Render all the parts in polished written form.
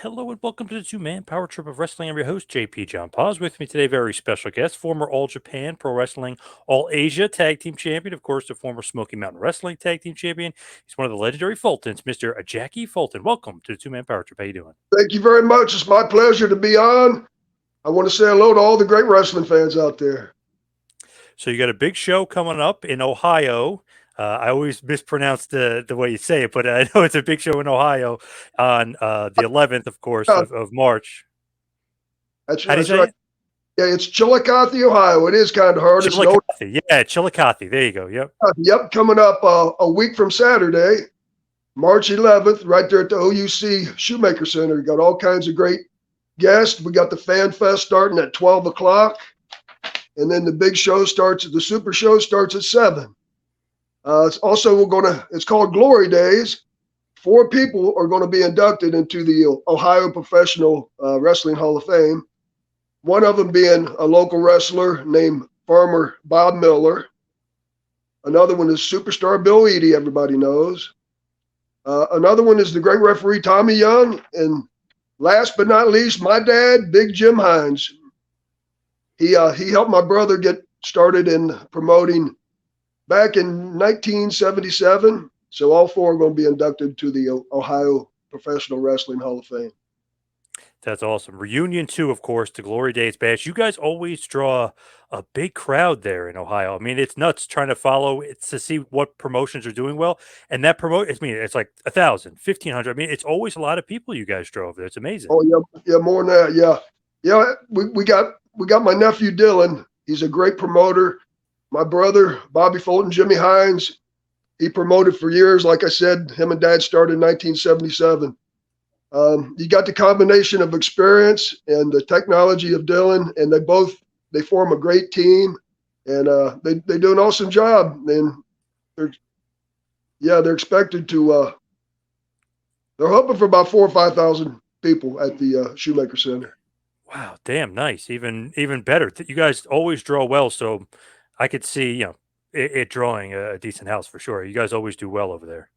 Hello and welcome to the two-man power trip of wrestling. I'm your host, JP John Poz. With me today, very special guest, former All Japan Pro Wrestling All Asia Tag Team Champion, of course, the former Smoky Mountain Wrestling Tag Team Champion. He's one of the legendary Fultons, Mr. Jackie Fulton. Welcome to the two-man power trip. How you doing? Thank you very much. It's my pleasure to be on. I want to say hello to all the great wrestling fans out there. So you got a big show coming up in Ohio. I always mispronounce the way you say it, but I know it's a big show in Ohio on the 11th, of course, of March. That's How do you say right. it? Yeah, it's Chillicothe, Ohio. It is kind of hard. Chillicothe. Yeah, Chillicothe. There you go. Yep. Yep, coming up a week from Saturday, March 11th, right there at the OUC Shoemaker Center. We got all kinds of great guests. We got the Fan Fest starting at 12 o'clock. And then the big show starts, the Super Show starts at 7. It's called Glory Days. 4 people are going to be inducted into the Ohio Professional Wrestling Hall of Fame. One of them being a local wrestler named Farmer Bob Miller. Another one is Superstar Bill Eadie, everybody knows. Another one is the great referee Tommy Young. And last but not least, my dad, Big Jim Hines. He helped my brother get started in promoting back in 1977. So all 4 are going to be inducted to the Ohio Professional Wrestling Hall of Fame. That's awesome. Reunion 2, of course, the Glory Days Bash. You guys always draw a big crowd there in Ohio. I mean, it's nuts trying to follow it to see what promotions are doing well. And that it's like 1,000, 1,500. I mean, it's always a lot of people you guys draw over there. It's amazing. Oh, yeah, more than that. Yeah. Yeah, we got my nephew Dylan. He's a great promoter. My brother, Bobby Fulton, Jimmy Hines, he promoted for years. Like I said, him and Dad started in 1977. You got the combination of experience and the technology of Dylan, and they form a great team, and they do an awesome job. And they're expected to. They're hoping for about 4,000 or 5,000 people at the Shoemaker Center. Wow, damn nice. Even better. You guys always draw well, so I could see it drawing a decent house for sure. You guys always do well over there.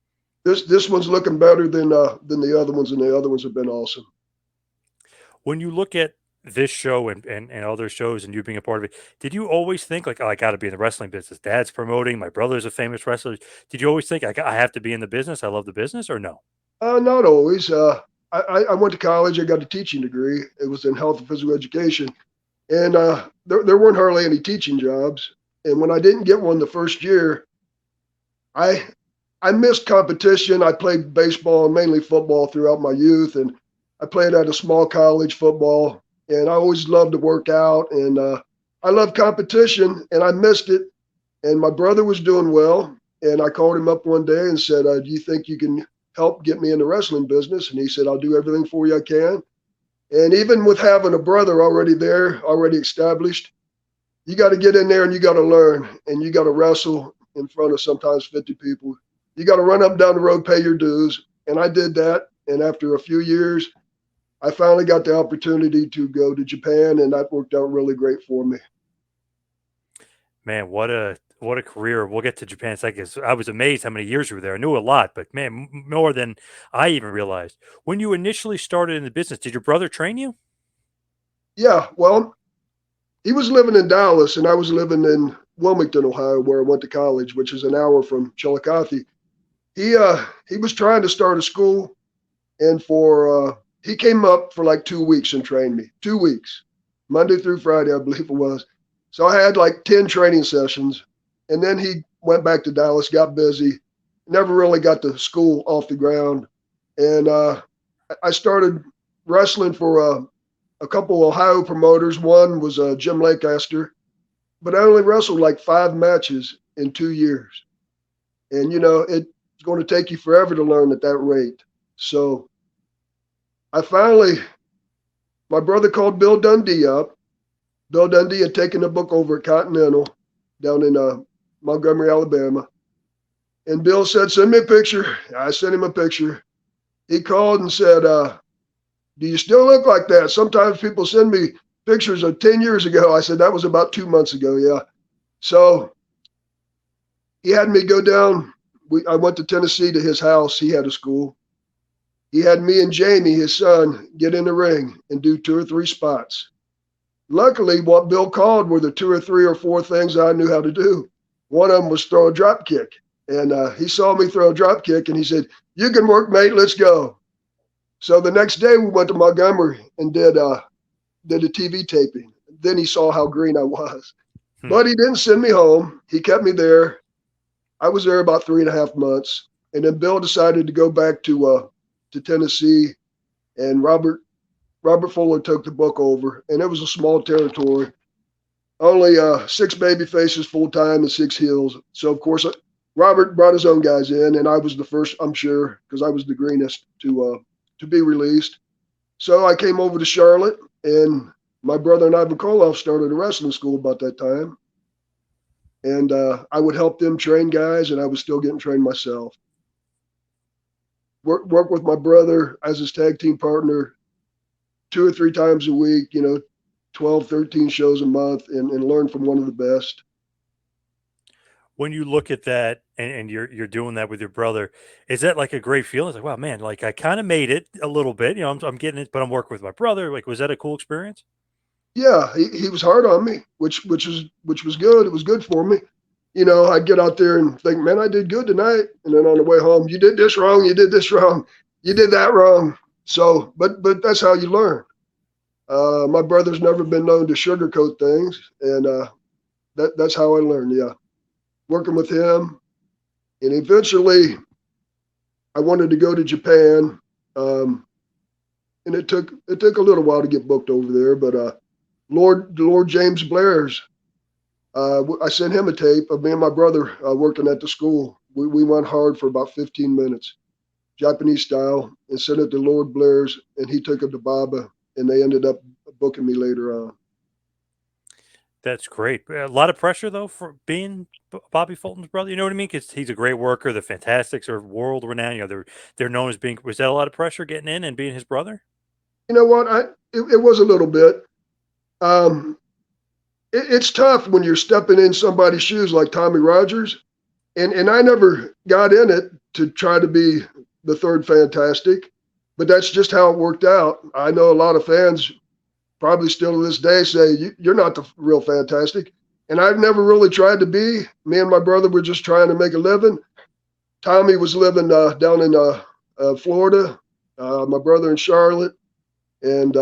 This one's looking better than the other ones, and the other ones have been awesome. When you look at this show and other shows and you being a part of it, did you always think like, oh, I got to be in the wrestling business? Dad's promoting, my brother's a famous wrestler. Did you always think I have to be in the business? I love the business, or no? Not always. I went to college. I got a teaching degree. It was in health and physical education, and there weren't hardly any teaching jobs. And when I didn't get one the first year, I missed competition. I played baseball and mainly football throughout my youth, and I played at a small college football. And I always loved to work out, and I loved competition, and I missed it. And my brother was doing well, and I called him up one day and said, "Do you think you can help get me in the wrestling business?" And he said, "I'll do everything for you I can." And even with having a brother already there, already established, you got to get in there and you got to learn, and you got to wrestle in front of sometimes 50 people. You got to run up and down the road, pay your dues. And I did that. And after a few years, I finally got the opportunity to go to Japan, and that worked out really great for me. Man, what a career. We'll get to Japan in a second. I was amazed how many years you were there. I knew a lot, but man, more than I even realized. When you initially started in the business, did your brother train you? Yeah, well, he was living in Dallas, and I was living in Wilmington, Ohio, where I went to college, which is an hour from Chillicothe. He was trying to start a school, and he came up for like 2 weeks and trained me. 2 weeks, Monday through Friday, I believe it was. So I had like 10 training sessions, and then he went back to Dallas, got busy, never really got the school off the ground. And I started wrestling for a couple Ohio promoters. One was Jim Lancaster, but I only wrestled like 5 matches in 2 years. And, it's going to take you forever to learn at that rate. So my brother called Bill Dundee up. Bill Dundee had taken a book over at Continental down in Montgomery, Alabama. And Bill said, "Send me a picture." I sent him a picture. He called and said, "Do you still look like that? Sometimes people send me pictures of 10 years ago." I said, "That was about 2 months ago." Yeah. So he had me go down. I went to Tennessee to his house. He had a school. He had me and Jamie, his son, get in the ring and do 2 or 3 spots. Luckily, what Bill called were the 2 or 3 or 4 things I knew how to do. One of them was throw a drop kick. And he saw me throw a drop kick and he said, "You can work, mate, let's go." So the next day we went to Montgomery and did a TV taping. Then he saw how green I was. But he didn't send me home. He kept me there. I was there about 3.5 months. And then Bill decided to go back to Tennessee, and Robert Fuller took the book over, and it was a small territory. Only 6 baby faces full time and 6 heels. So of course Robert brought his own guys in, and I was the first, I'm sure, because I was the greenest to be released. So I came over to Charlotte, and my brother and Ivan Koloff started a wrestling school about that time. And I would help them train guys, and I was still getting trained myself. Work with my brother as his tag team partner 2 or 3 times a week, 12, 13 shows a month, and learn from one of the best. When you look at that and you're doing that with your brother, is that like a great feeling? It's like, wow, man, like I kind of made it a little bit, I'm getting it, but I'm working with my brother. Like, was that a cool experience? Yeah, he was hard on me, which was good. It was good for me. I'd get out there and think, man, I did good tonight. And then on the way home, you did this wrong, you did this wrong, you did that wrong. So, but that's how you learn. My brother's never been known to sugarcoat things, and that's how I learned. Yeah, working with him, and eventually, I wanted to go to Japan, and it took a little while to get booked over there. But Lord James Blair's, I sent him a tape of me and my brother working at the school. We went hard for about 15 minutes, Japanese style, and sent it to Lord Blair's, and he took it to Baba, and they ended up booking me later on. That's great. A lot of pressure though for being Bobby Fulton's brother. You know what I mean? Because he's a great worker. The Fantastics are world renowned. They're known as being. Was that a lot of pressure getting in and being his brother? You know what? It was a little bit. Um, it's tough when you're stepping in somebody's shoes like Tommy Rogers, and I never got in it to try to be the third Fantastic, but that's just how it worked out. I know a lot of fans probably still to this day say you're not the real Fantastic, and I've never really tried to be. Me and my brother were just trying to make a living. Tommy was living down in Florida, my brother in Charlotte, and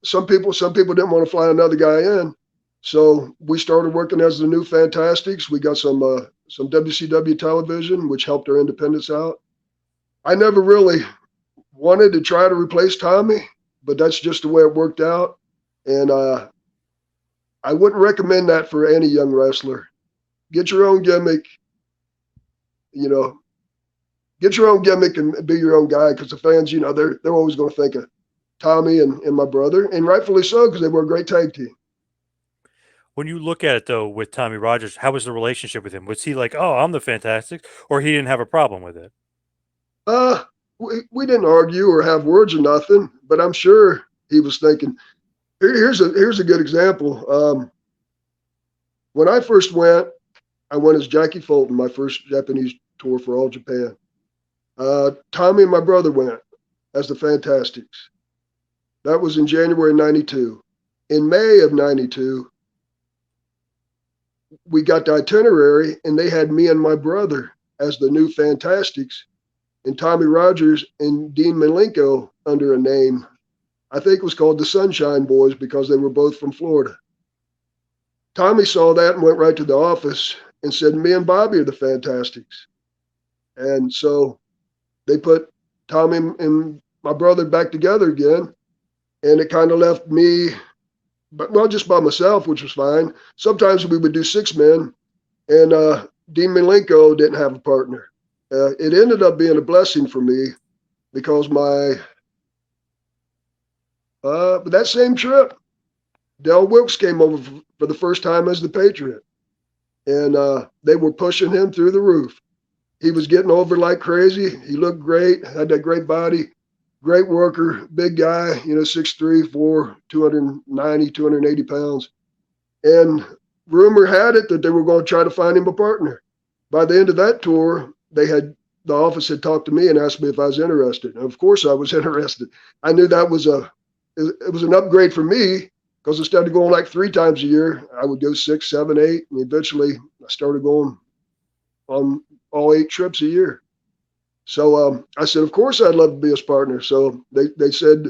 some people didn't want to fly another guy in, so we started working as the new Fantastics. We got some WCW television, which helped our independence out. I never really wanted to try to replace Tommy, but that's just the way it worked out, and I wouldn't recommend that for any young wrestler. Get your own gimmick, get your own gimmick and be your own guy, because the fans, they're always going to think of Tommy and my brother, and rightfully so, because they were a great tag team. When you look at it though, with Tommy Rogers, how was the relationship with him? Was he like, "Oh, I'm the Fantastic," or he didn't have a problem with it? We didn't argue or have words or nothing, but I'm sure he was thinking. Here's a good example. When I first went, I went as Jackie Fulton, my first Japanese tour for All Japan. Tommy and my brother went as the Fantastics. That was in January '92. In May of '92, we got the itinerary, and they had me and my brother as the new Fantastics, and Tommy Rogers and Dean Malenko under a name. I think it was called the Sunshine Boys, because they were both from Florida. Tommy saw that and went right to the office and said, "Me and Bobby are the Fantastics." And so they put Tommy and my brother back together again. And it kind of left me, just by myself, which was fine. Sometimes we would do 6 men, and Dean Malenko didn't have a partner. It ended up being a blessing for me, because that same trip, Del Wilkes came over for the first time as the Patriot, and they were pushing him through the roof. He was getting over like crazy. He looked great, had that great body, great worker, big guy, 6'3", 4, 290, 280 pounds. And rumor had it that they were going to try to find him a partner. By the end of that tour, they had the office had talked to me and asked me if I was interested. And of course I was interested. I knew that was it was an upgrade for me because instead of going like 3 times a year, I would go 6, 7, 8. And eventually I started going on all 8 trips a year. So I said, of course I'd love to be his partner. So they said,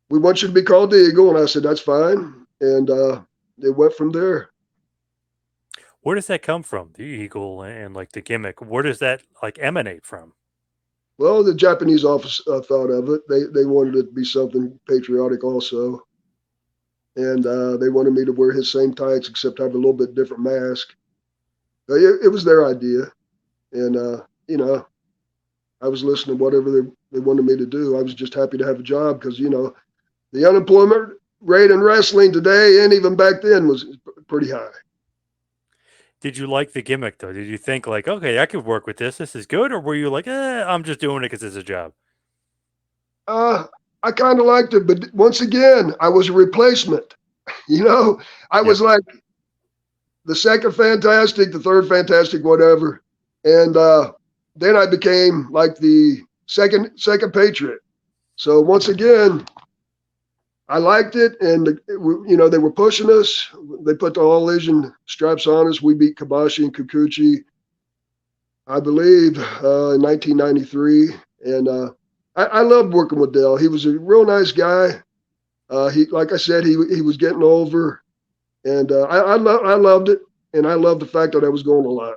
we want you to be called the Eagle. And I said, that's fine. And they went from there. Where does that come from? The eagle and like the gimmick. Where does that like emanate from? Well, the Japanese office thought of it. They wanted it to be something patriotic also. And they wanted me to wear his same tights, except have a little bit different mask. It was their idea. And, you know, I was listening to whatever they wanted me to do. I was just happy to have a job because, you know, the unemployment rate in wrestling today and even back then was pretty high. Did you like the gimmick though? Did you think like, okay, I could work with this. This is good, or were you like, I'm just doing it because it's a job? I kind of liked it, but once again, I was a replacement. You know, I was like the second Fantastic, the third Fantastic, whatever, and then I became like the second Patriot. So once again, I liked it, and you know, they were pushing us. They put the All Asian straps on us. We beat Kabashi and Kikuchi, I believe, in 1993, and I loved working with Dale. He was a real nice guy. He, like I said, he was getting over, and I loved it, and I loved the fact that I was going a lot.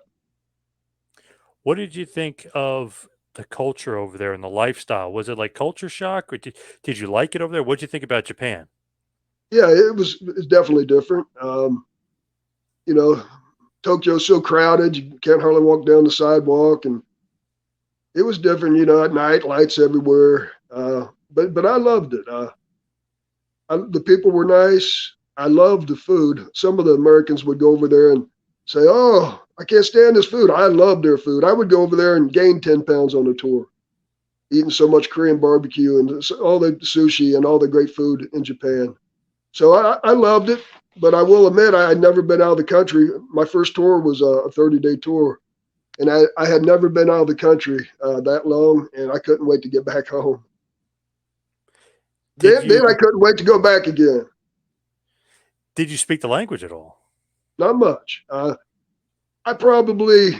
What did you think of the culture over there and the lifestyle? Was it like culture shock, or did you like it over there? What did you think about Japan? Yeah, it's definitely different. You know, Tokyo's so crowded, you can't hardly walk down the sidewalk, and it was different. You know, at night, lights everywhere. But I loved it. The people were nice. I loved the food. Some of the Americans would go over there and say, "Oh, I can't stand this food." I loved their food. I would go over there and gain 10 pounds on a tour, eating so much Korean barbecue and all the sushi and all the great food in Japan. So I loved it, but I will admit I had never been out of the country. My first tour was a 30-day tour, and I had never been out of the country that long, and I couldn't wait to get back home. Then I couldn't wait to go back again. Did you speak the language at all? Not much. I probably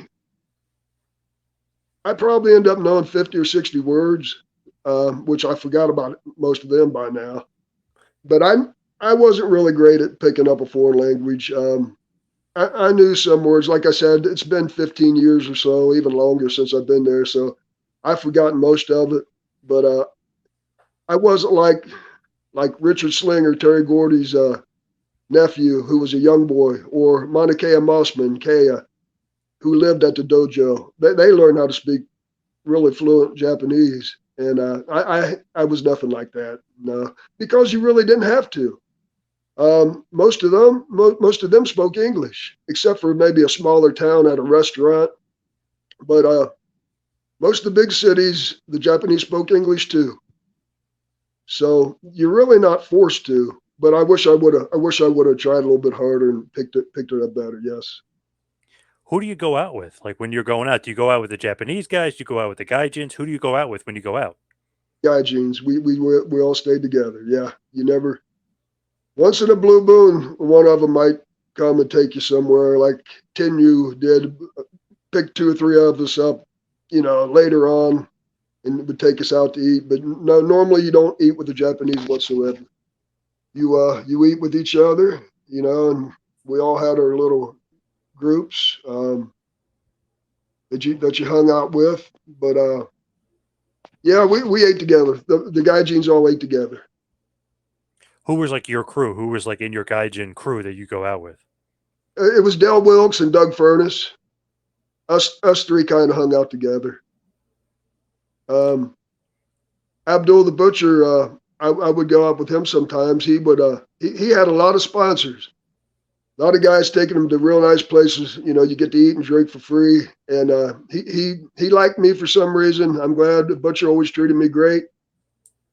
end up knowing 50 or 60 words, which I forgot about most of them by now. But I wasn't really great at picking up a foreign language. I knew some words. Like I said, it's been 15 years or so, even longer since I've been there. So I've forgotten most of it. But I wasn't like Richard Slinger, Terry Gordy's nephew, who was a young boy, or Monokea Mossman, Kea, who lived at the dojo. They learned how to speak really fluent Japanese. And I was nothing like that. No, because you really didn't have to. Most of them spoke English, except for maybe a smaller town at a restaurant. But most of the big cities, the Japanese spoke English too. So you're really not forced to. But I wish I would have tried a little bit harder and picked it up better. Yes. Who do you go out with? Like when you're going out, do you go out with the Japanese guys? Do you go out with the gaijins? Who do you go out with when you go out? Gaijins. We all stayed together. Yeah. You never. Once in a blue moon, one of them might come and take you somewhere, like Tenyu did. Pick 2 or 3 of us up, you know, later on, and would take us out to eat. But no, normally you don't eat with the Japanese whatsoever. You eat with each other, you know, and we all had our little groups that you hung out with. But yeah, we ate together. The gaijins all ate together. Who was like your crew? Who was like in your gaijin crew that you go out with? It was Del Wilkes and Doug Furness. Us 3 kind of hung out together. Abdul the Butcher, I would go out with him sometimes. He had a lot of sponsors. A lot of guys taking him to real nice places. You know, you get to eat and drink for free. And he liked me for some reason. I'm glad. The Butcher always treated me great.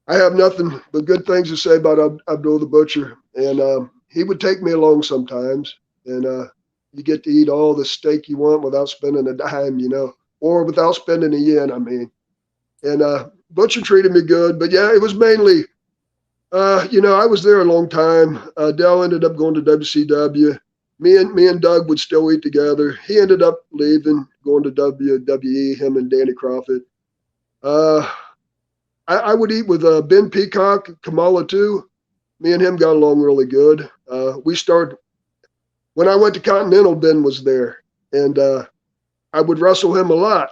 I have nothing but good things to say about Abdul the Butcher. And he would take me along sometimes. And you get to eat all the steak you want without spending a dime, you know, or without spending a yen, I mean. And Butcher treated me good. But yeah, it was mainly, I was there a long time. Dell ended up going to WCW. Me and Doug would still eat together. He ended up leaving, going to WWE, him and Danny Crockett. I would eat with Ben Peacock, Kamala too. Me and him got along really good. When I went to Continental, Ben was there, and I would wrestle him a lot.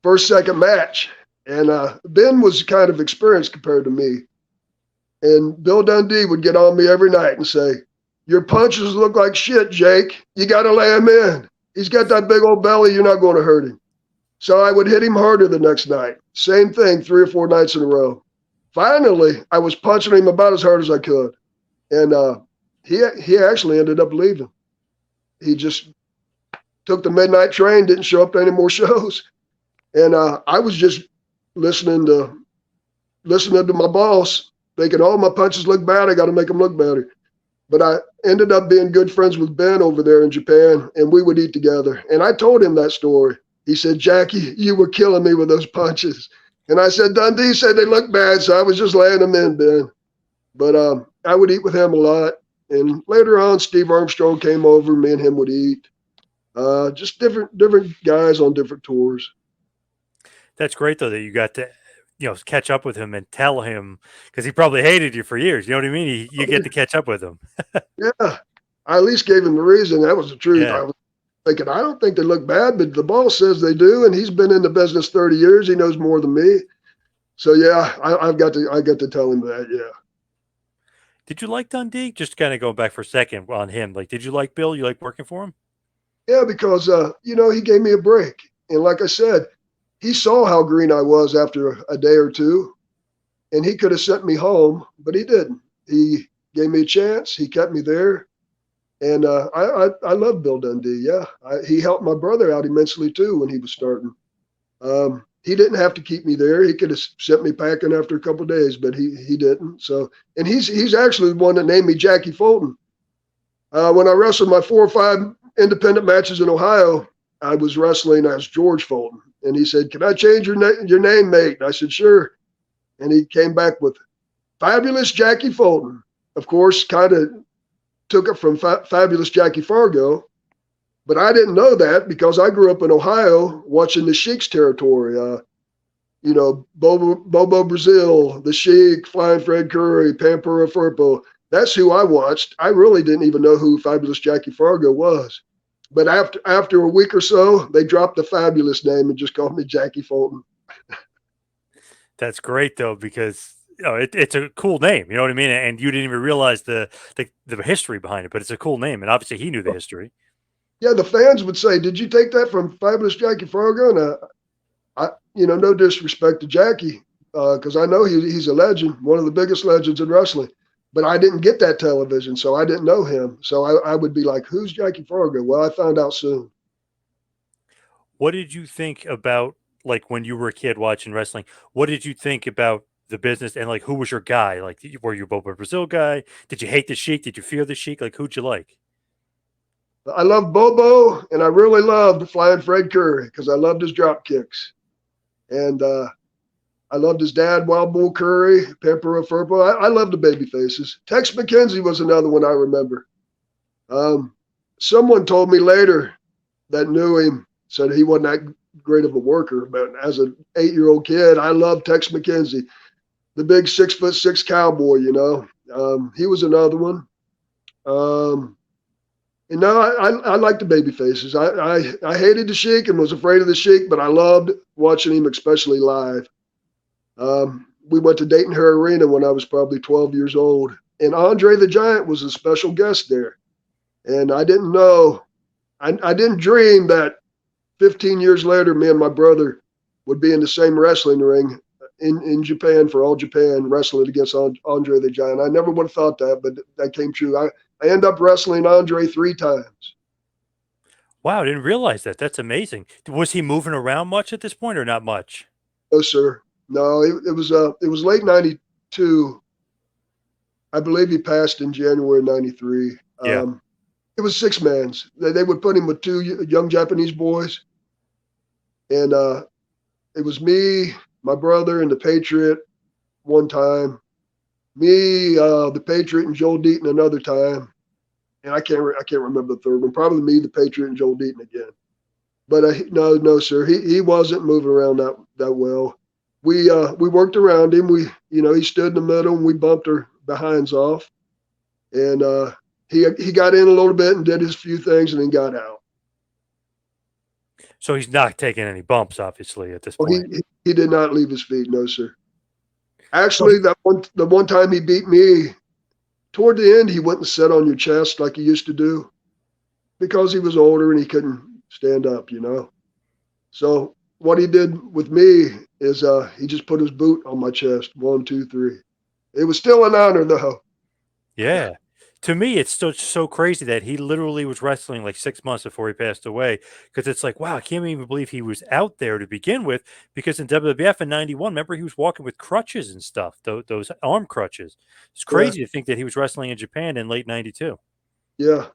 First, second match. And Ben was kind of experienced compared to me. And Bill Dundee would get on me every night and say, "Your punches look like shit, Jake. You got to lay him in. He's got that big old belly. You're not going to hurt him." So I would hit him harder the next night. Same thing, 3 or 4 nights in a row. Finally, I was punching him about as hard as I could. And he actually ended up leaving. He just took the midnight train, didn't show up to any more shows. And I was just listening to my boss, thinking, "Oh, my punches look bad. I got to make them look better." But I ended up being good friends with Ben over there in Japan, and we would eat together. And I told him that story. He said, "Jackie, you were killing me with those punches." And I said, "Dundee said they look bad, so I was just laying them in, Ben." But I would eat with him a lot. And later on, Steve Armstrong came over. Me and him would eat. Just different guys on different tours. That's great though that you got to, catch up with him and tell him, because he probably hated you for years. You know what I mean? You get to catch up with him. Yeah, I at least gave him the reason. That was the truth. Yeah. I was thinking, I don't think they look bad, but the boss says they do, and he's been in the business 30 years. He knows more than me. So yeah, I got to tell him that. Yeah. Did you like Dundee? Just kind of going back for a second on him. Like, did you like Bill? You like working for him? Yeah, because he gave me a break, and like I said, he saw how green I was after a day or two, and he could have sent me home, but he didn't. He gave me a chance. He kept me there, and I love Bill Dundee. Yeah, he helped my brother out immensely too when he was starting. He didn't have to keep me there. He could have sent me packing after a couple of days, but he didn't. So, and he's actually the one that named me Jackie Fulton. When I wrestled my 4 or 5 independent matches in Ohio, I was wrestling as George Fulton. And he said, "Can I change your name, mate?" And I said, "Sure." And he came back with Fabulous Jackie Fulton. Of course, kind of took it from Fabulous Jackie Fargo. But I didn't know that because I grew up in Ohio watching the Sheik's territory. Bobo Brazil, the Sheik, Flying Fred Curry, Pampura Firpo. That's who I watched. I really didn't even know who Fabulous Jackie Fargo was. But after a week or so, they dropped the Fabulous name and just called me Jackie Fulton. That's great though, because it's a cool name. You know what I mean? And you didn't even realize the history behind it, but it's a cool name. And obviously, he knew the history. Yeah, the fans would say, "Did you take that from Fabulous Jackie Fargo?" And no disrespect to Jackie, because I know he's a legend, one of the biggest legends in wrestling. But I didn't get that television, so I didn't know him. So I would be like, "Who's Jackie Fargo?" Well, I found out soon. What did you think about, like, when you were a kid watching wrestling? What did you think about the business, and like, who was your guy? Like, were you a Bobo Brazil guy? Did you hate the Sheik? Did you fear the Sheik? Like, who'd you like? I love Bobo, and I really loved Flying Fred Curry because I loved his drop kicks. And I loved his dad, Wild Bull Curry, Pampura Firpo. I loved the baby faces. Tex McKenzie was another one I remember. Someone told me later that knew him, said he wasn't that great of a worker, but as an 8-year-old kid, I loved Tex McKenzie, the big 6'6" cowboy. He was another one. I like the baby faces. I hated the Sheik and was afraid of the Sheik, but I loved watching him, especially live. We went to Dayton Hare Arena when I was probably 12 years old, and Andre the Giant was a special guest there. And I didn't know, I didn't dream that 15 years later, me and my brother would be in the same wrestling ring in Japan for All Japan, wrestling against Andre the Giant. I never would have thought that, but that came true. I ended up wrestling Andre 3 times. Wow, I didn't realize that. That's amazing. Was he moving around much at this point, or not much? No, sir. No, it was late 92. I believe he passed in January 93. Yeah. It was 6 mans. They would put him with 2 young Japanese boys. And it was me, my brother, and the Patriot one time. Me, the Patriot, and Joel Deaton another time. And I can't remember the third one. Probably me, the Patriot, and Joel Deaton again. But no, sir. He wasn't moving around that well. We worked around him. He stood in the middle, and we bumped our behinds off. And he got in a little bit and did his few things, and then got out. So he's not taking any bumps, obviously, at this Well, point. he did not leave his feet, no, sir. So Actually, the one time he beat me, toward the end, he wouldn't sit on your chest like he used to do because he was older and he couldn't stand up, So what he did with me is he just put his boot on my chest. 1, 2, 3. It was still an honor, though. yeah. To me, it's still so crazy that he literally was wrestling like 6 months before he passed away. Because it's like, wow, I can't even believe he was out there to begin with. Because in WWF in '91, remember he was walking with crutches and stuff, those arm crutches. It's Yeah, crazy to think that he was wrestling in Japan in late '92. yeah,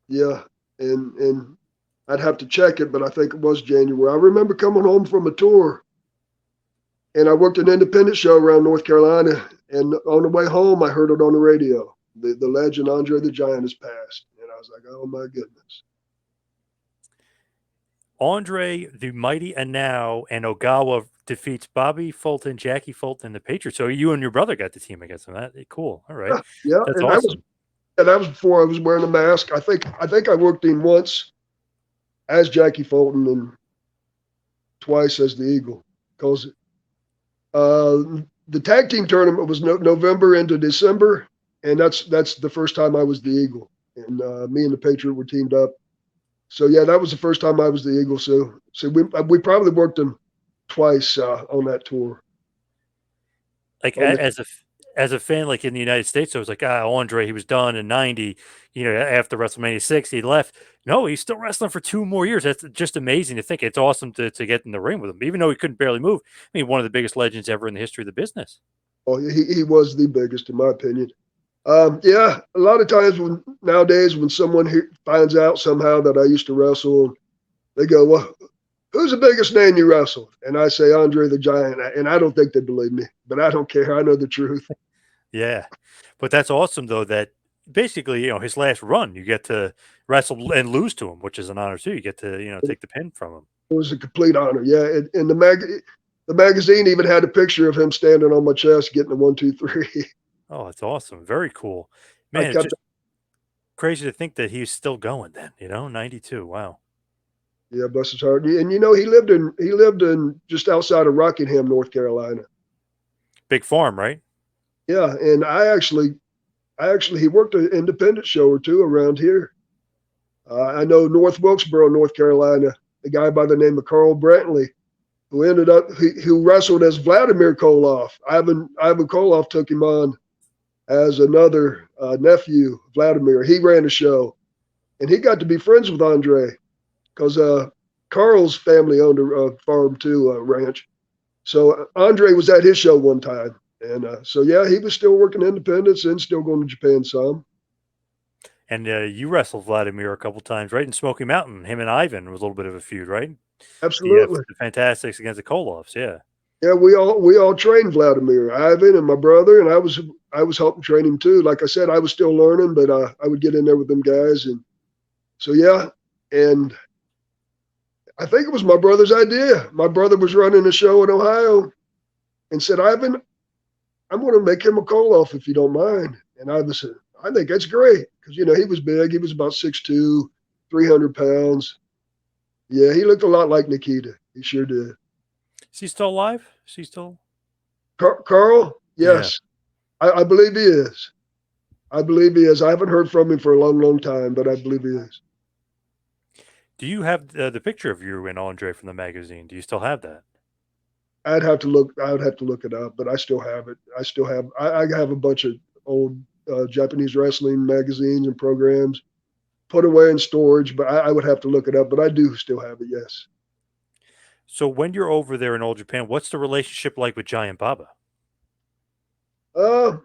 yeah. And I'd have to check it, but I think it was January. I remember coming home from a tour, and I worked an independent show around North Carolina. And on the way home, I heard it on the radio. The legend Andre the Giant has passed, and I was like, oh my goodness. Andre the Mighty and Now and Ogawa defeats Bobby Fulton, Jackie Fulton, and the Patriots. So you and your brother got the team against them. That cool. All right, Yeah, yeah, that's and awesome. that was before I was wearing a mask. I think I worked him once as Jackie Fulton and twice as the Eagle, because the tag team tournament was November into December, and that's the first time I was the Eagle, and me and the Patriot were teamed up. So yeah, that was the first time I was the Eagle. So we probably worked him twice on that tour. Like On the as a fan, like in the United States, I was like, Andre, he was done in '90. After WrestleMania 6, he left. No, he's still wrestling for 2 more years. That's just amazing to think. It's awesome to get in the ring with him, even though he couldn't barely move. I mean, one of the biggest legends ever in the history of the business. oh, he was the biggest in my opinion. Yeah, a lot of times nowadays when someone finds out somehow that I used to wrestle, they go, "Well, who's the biggest name you wrestled?" And I say Andre the Giant, and I don't think they believe me, but I don't care. I know the truth. Yeah, but that's awesome though. That basically, his last run, you get to wrestle and lose to him, which is an honor too. You get to take the pin from him. It was a complete honor. Yeah, and the magazine even had a picture of him standing on my chest, getting a 1, 2, 3. Oh, that's awesome. Very cool, I man. It's kept, just crazy to think that he's still going. Then 92. Wow, yeah, bless his heart. And he lived in just outside of Rockingham, North Carolina. big farm, right? Yeah, and he worked an independent show or two around here. I know North Wilkesboro, North Carolina, a guy by the name of Carl Brantley, who wrestled as Vladimir Koloff. Ivan Koloff took him on as another nephew, Vladimir. He ran a show, and he got to be friends with Andre because Carl's family owned a farm too, a ranch. So Andre was at his show one time, and so yeah, he was still working independence and still going to Japan some. And you wrestled Vladimir a couple times, right? In Smoky Mountain, him and Ivan was a little bit of a feud, right? Absolutely. The Fantastics against the Koloffs, yeah. Yeah, we all trained Vladimir, Ivan and my brother, and I was helping train him too. Like I said, I was still learning, but I would get in there with them guys, and so yeah. And I think it was my brother's idea. My brother was running a show in Ohio, and said, Ivan, I'm going to make him a Koloff if you don't mind. And Ivan said, I think that's great because he was big. He was about 6'2", 300 pounds. Yeah, he looked a lot like Nikita. He sure did. Is he still alive? Is he still? Carl, Yeah. yes, I believe he is. I believe he is. I haven't heard from him for a long, long time, but I believe he is. Do you have the picture of you and Andre from the magazine? Do you still have that? I'd have to look. I would have to look it up, but I still have it. I still have. I have a bunch of old Japanese wrestling magazines and programs put away in storage, but I would have to look it up. But I do still have it. Yes. So when you're over there in old Japan, what's the relationship like with Giant Baba? Uh,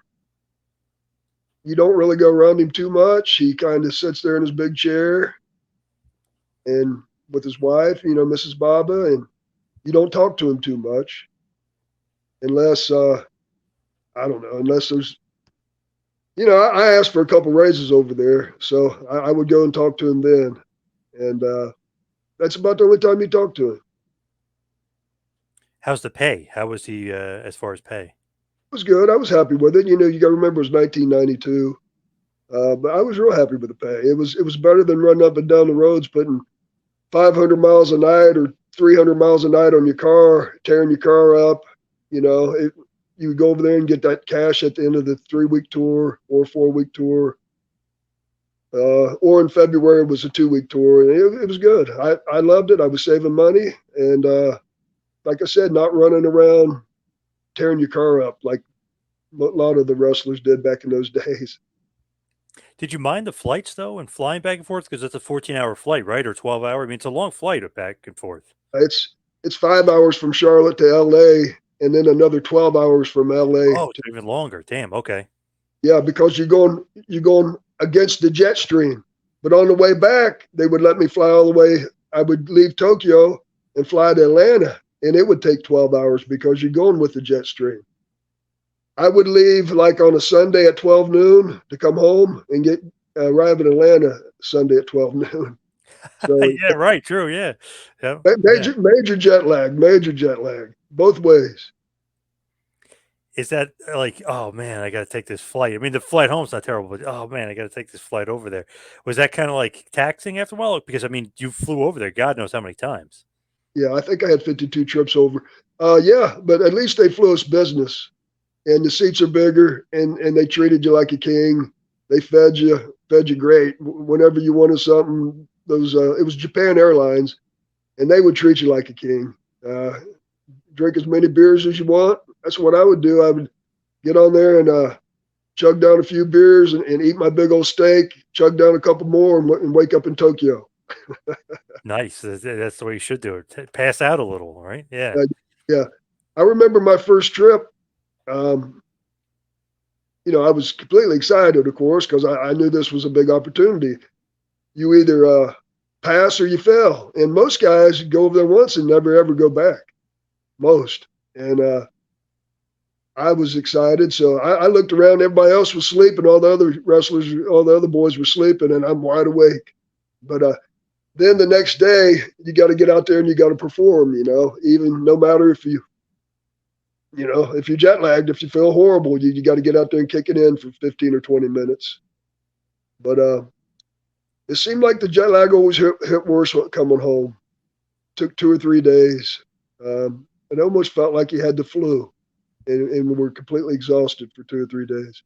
you don't really go around him too much. He kind of sits there in his big chair, and with his wife, Mrs. Baba, and you don't talk to him too much unless I don't know, unless there's I asked for a couple raises over there, so I would go and talk to him then, and that's about the only time you talk to him. How's the pay? How was he as far as pay? It was good. I was happy with it. You got to remember it was 1992, but I was real happy with the pay. It was better than running up and down the roads, putting 500 miles a night or 300 miles a night on your car, tearing your car up. You would go over there and get that cash at the end of the 3-week tour or 4-week tour. Or in February it was a 2-week tour. And it was good. I loved it. I was saving money. And like I said, not running around tearing your car up like a lot of the wrestlers did back in those days. Did you mind the flights though and flying back and forth? Because it's a 14-hour flight, right? Or 12-hour? I mean, it's a long flight back and forth. It's 5 hours from Charlotte to LA and then another 12 hours from LA. Oh, it's even longer. Damn. Okay. Yeah, because you're going against the jet stream. But on the way back, they would let me fly all the way. I would leave Tokyo and fly to Atlanta, and it would take 12 hours because you're going with the jet stream. I would leave like on a Sunday at 12 noon to come home and arrive in Atlanta Sunday at 12 noon. So, yeah, right. True. Yeah. Yeah. Major jet lag, both ways. Is that like, oh man, I got to take this flight? I mean, the flight home's not terrible, but oh man, I got to take this flight over there. Was that kind of like taxing after a while? Because I mean, you flew over there, God knows how many times. Yeah, I think I had 52 trips over. Yeah, but at least they flew us business, and the seats are bigger, and they treated you like a king. They fed you great. Whenever you wanted something, it was Japan Airlines, and they would treat you like a king. Drink as many beers as you want. That's what I would do. I would get on there and chug down a few beers and eat my big old steak, chug down a couple more, and wake up in Tokyo. Nice. That's the way you should do it. Pass out a little, right? Yeah. Yeah. I remember my first trip. I was completely excited, of course, because I knew this was a big opportunity. You either pass or you fail. And most guys go over there once and never, ever go back. Most. And I was excited. So I looked around. Everybody else was sleeping. All the other wrestlers, all the other boys were sleeping, and I'm wide awake. But then the next day, you got to get out there and you got to perform, even no matter if if you're jet lagged, if you feel horrible, you got to get out there and kick it in for 15 or 20 minutes. But it seemed like the jet lag always hit worse coming home. Took 2 or 3 days. It almost felt like you had the flu, and we were completely exhausted for 2 or 3 days.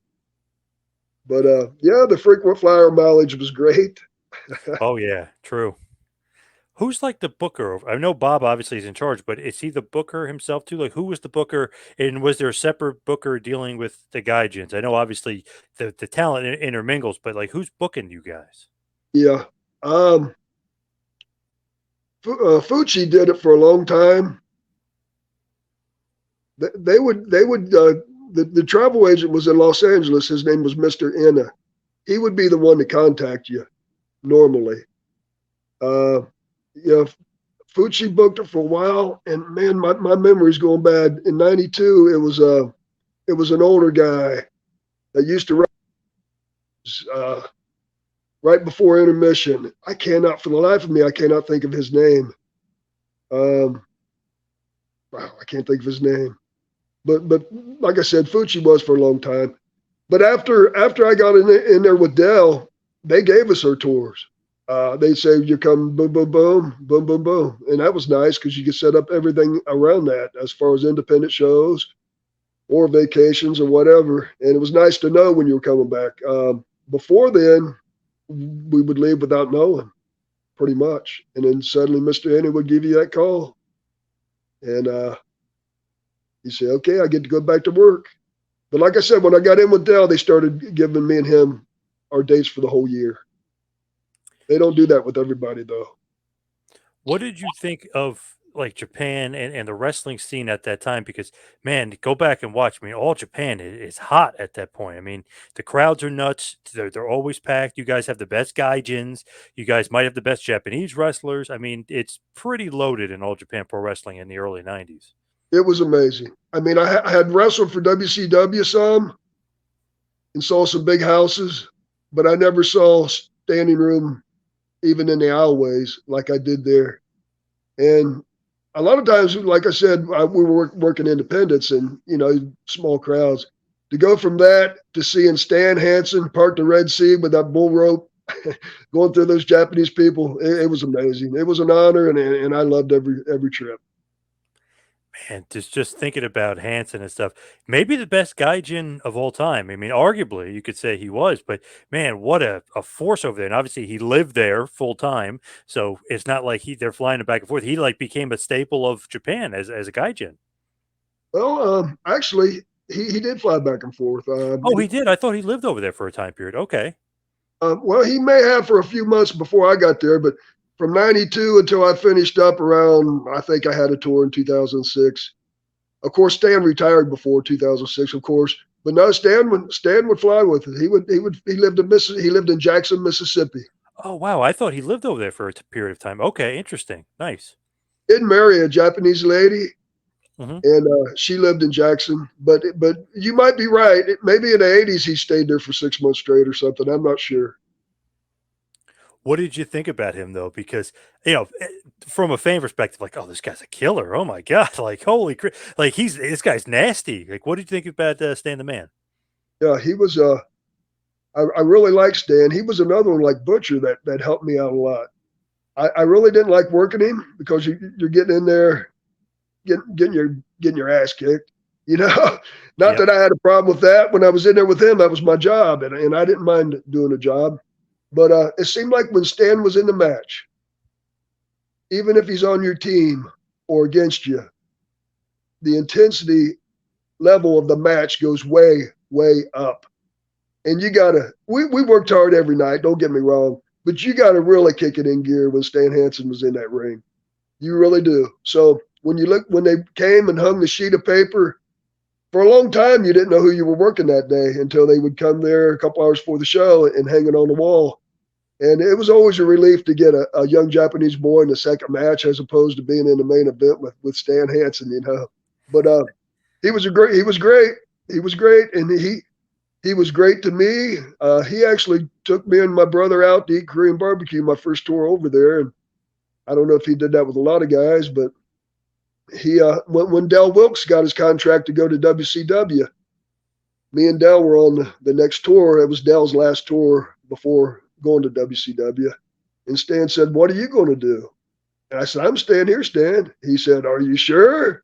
But yeah, the frequent flyer mileage was great. Oh yeah, true. Who's like the booker? I know Bob obviously is in charge, but is he the booker himself too? Like, who was the booker, and was there a separate booker dealing with the gaijins? I know obviously the talent intermingles, but like, who's booking you guys? Yeah. Fucci did it for a long time. The travel agent was in Los Angeles. His name was Mr. Enna. He would be the one to contact you normally. Fucci booked it for a while, and man, my memory's going bad. In '92, it was an older guy that used to run right before intermission. For the life of me, I cannot think of his name. Wow, I can't think of his name. But like I said, Fucci was for a long time. But after I got in there with Dell, they gave us our tours. They say you come boom, boom, boom, boom, boom, boom. And that was nice because you could set up everything around that as far as independent shows or vacations or whatever. And it was nice to know when you were coming back. Before then, we would leave without knowing, pretty much. And then suddenly Mr. Annie would give you that call. And you say, okay, I get to go back to work. But like I said, when I got in with Dell, they started giving me and him our dates for the whole year. They don't do that with everybody, though. What did you think of like Japan and the wrestling scene at that time because man, go back and watch. I mean, all Japan is hot at that point. I mean, the crowds are nuts. They're always packed. You guys have the best gaijins. You guys might have the best Japanese wrestlers. I mean, it's pretty loaded in all Japan Pro Wrestling in the early '90s. It was amazing. I mean, I had wrestled for WCW some and saw some big houses, but I never saw standing room even in the aisleways like I did there. And a lot of times, like I said, we were working independents and, small crowds. To go from that to seeing Stan Hansen part the Red Sea with that bull rope, going through those Japanese people, it was amazing. It was an honor, and I loved every trip. And just thinking about Hanson and stuff, maybe the best gaijin of all time. I mean, arguably, you could say he was, but man, what a force over there. And obviously, he lived there full time, so it's not like they're flying him back and forth. He like became a staple of Japan as a gaijin. Well, actually, he did fly back and forth. Oh, he did. I thought he lived over there for a time period. Okay. Well, he may have for a few months before I got there, but from '92 until I finished up around, I think I had a tour in 2006. Of course, Stan retired before 2006, of course, but no, Stan would fly with it. He lived in Jackson, Mississippi. Oh wow, I thought he lived over there for a period of time. Okay, interesting. Nice. Didn't marry a Japanese lady, Hmm. and she lived in Jackson. But you might be right. Maybe in the '80s he stayed there for 6 months straight or something. I'm not sure. What did you think about him though? Because from a fan perspective, like, oh, this guy's a killer. Oh my god, like holy crap, like this guy's nasty. Like, what did you think about Stan the Man? Yeah, he was. I really like Stan. He was another one like Butcher that helped me out a lot. I really didn't like working him because you're getting in there, getting your ass kicked. You know, not Yep. that I had a problem with that. When I was in there with him, that was my job, and I didn't mind doing a job. But it seemed like when Stan was in the match, even if he's on your team or against you, the intensity level of the match goes way up. And you gotta we worked hard every night, don't get me wrong, but you gotta really kick it in gear when Stan Hansen was in that ring. You really do. So when they came and hung the sheet of paper, for a long time you didn't know who you were working that day until they would come there a couple hours before the show and hang it on the wall. And it was always a relief to get a young Japanese boy in the second match as opposed to being in the main event with Stan Hansen. But he was great. He was great, and he was great to me. He actually took me and my brother out to eat Korean barbecue my first tour over there, and I don't know if he did that with a lot of guys, but he when Del Wilkes got his contract to go to WCW, me and Del were on the next tour. It was Del's last tour before going to WCW, and Stan said, "What are you going to do?" And I said, "I'm staying here, Stan." He said, "Are you sure?"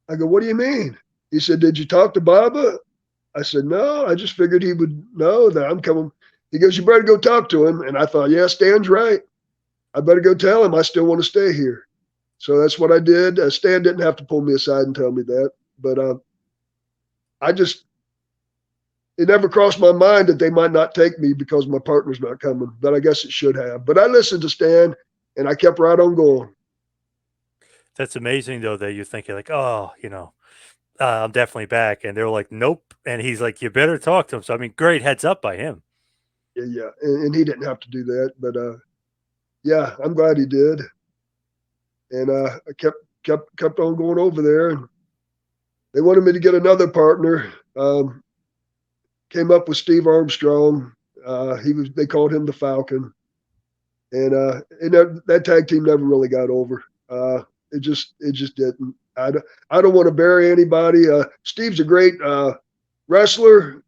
I go, "What do you mean?" He said, "Did you talk to Baba?" I said, "No, I just figured he would know that I'm coming." He goes, "You better go talk to him." And I thought, yeah, Stan's right. I better go tell him I still want to stay here. So that's what I did. Stan didn't have to pull me aside and tell me that. But I just, it never crossed my mind that they might not take me because my partner's not coming. But I guess it should have. But I listened to Stan and I kept right on going. That's amazing though that you're thinking like, oh, I'm definitely back, and they're like, nope, and he's like, you better talk to him. So I mean, great heads up by him. Yeah, yeah. And he didn't have to do that. But yeah, I'm glad he did. And I kept on going over there. And they wanted me to get another partner. Came up with Steve Armstrong. They called him the Falcon, and that tag team never really got over. It just didn't. I don't want to bury anybody. Steve's a great wrestler,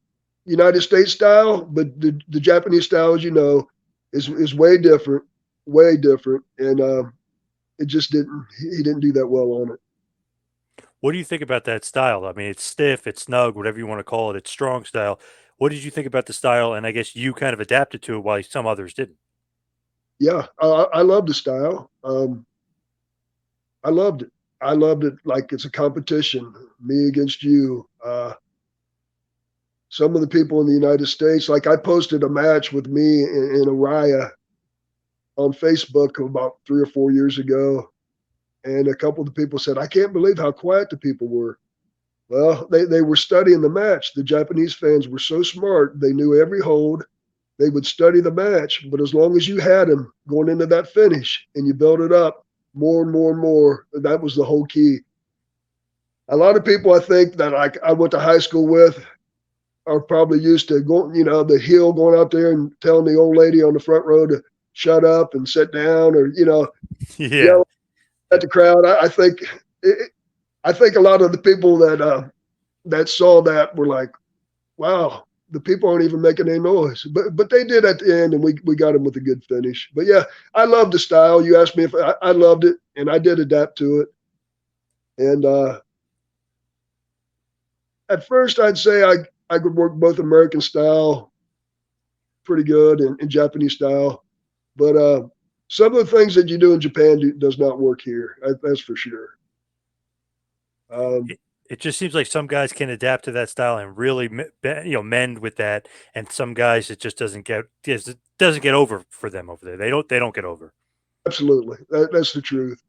United States style, but the Japanese style, as you know, is way different, and it just didn't. He didn't do that well on it. What do you think about that style? I mean, it's stiff, it's snug, whatever you want to call it. It's strong style. What did you think about the style? And I guess you kind of adapted to it while some others didn't. Yeah, I love the style. I loved it. I loved it like it's a competition, me against you. Some of the people in the United States, like I posted a match with me in Araya on Facebook about 3 or 4 years ago, And a couple of the people said, I can't believe how quiet the people were. Well, they were studying the match. The Japanese fans were so smart. They knew every hold. They would study the match. But as long as you had them going into that finish and you built it up more and more and more, that was the whole key. A lot of people I think that I went to high school with are probably used to going, the heel going out there and telling the old lady on the front row to shut up and sit down, or, Yeah. yell at the crowd. I think a lot of the people that saw that were like, wow, the people aren't even making any noise. But they did at the end, and we got them with a good finish. But yeah, I love the style. You asked me if I loved it, and I did adapt to it. And at first, I'd say I could work both American style pretty good and Japanese style. But some of the things that you do in Japan does not work here. That's for sure. Um, It just seems like some guys can adapt to that style and really, mend with that, and some guys it just doesn't get over for them over there. They don't get over. Absolutely, that's the truth.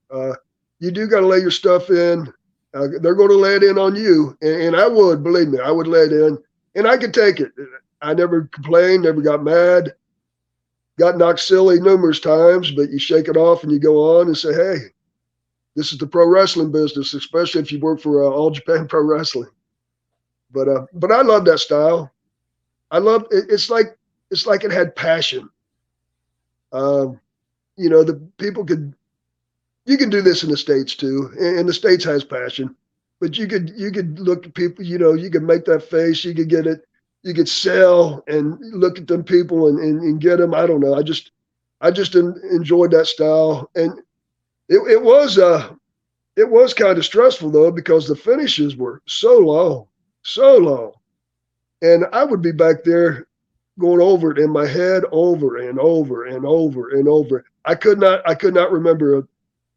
You do got to lay your stuff in. They're going to lay it in on you, and I would, believe me, I would lay it in, and I could take it. I never complained, never got mad, got knocked silly numerous times, but you shake it off and you go on and say, hey, this is the pro wrestling business, especially if you work for All Japan Pro Wrestling. But I love that style. I love it. It's like it had passion. Um, the people could. You can do this in the States too, and the States has passion. But you could look at people. You could make that face. You could get it. You could sell and look at them people and get them. I don't know. I just enjoyed that style, and it was kind of stressful though, because the finishes were so long, and I would be back there going over it in my head over and over and over and over. I could not remember a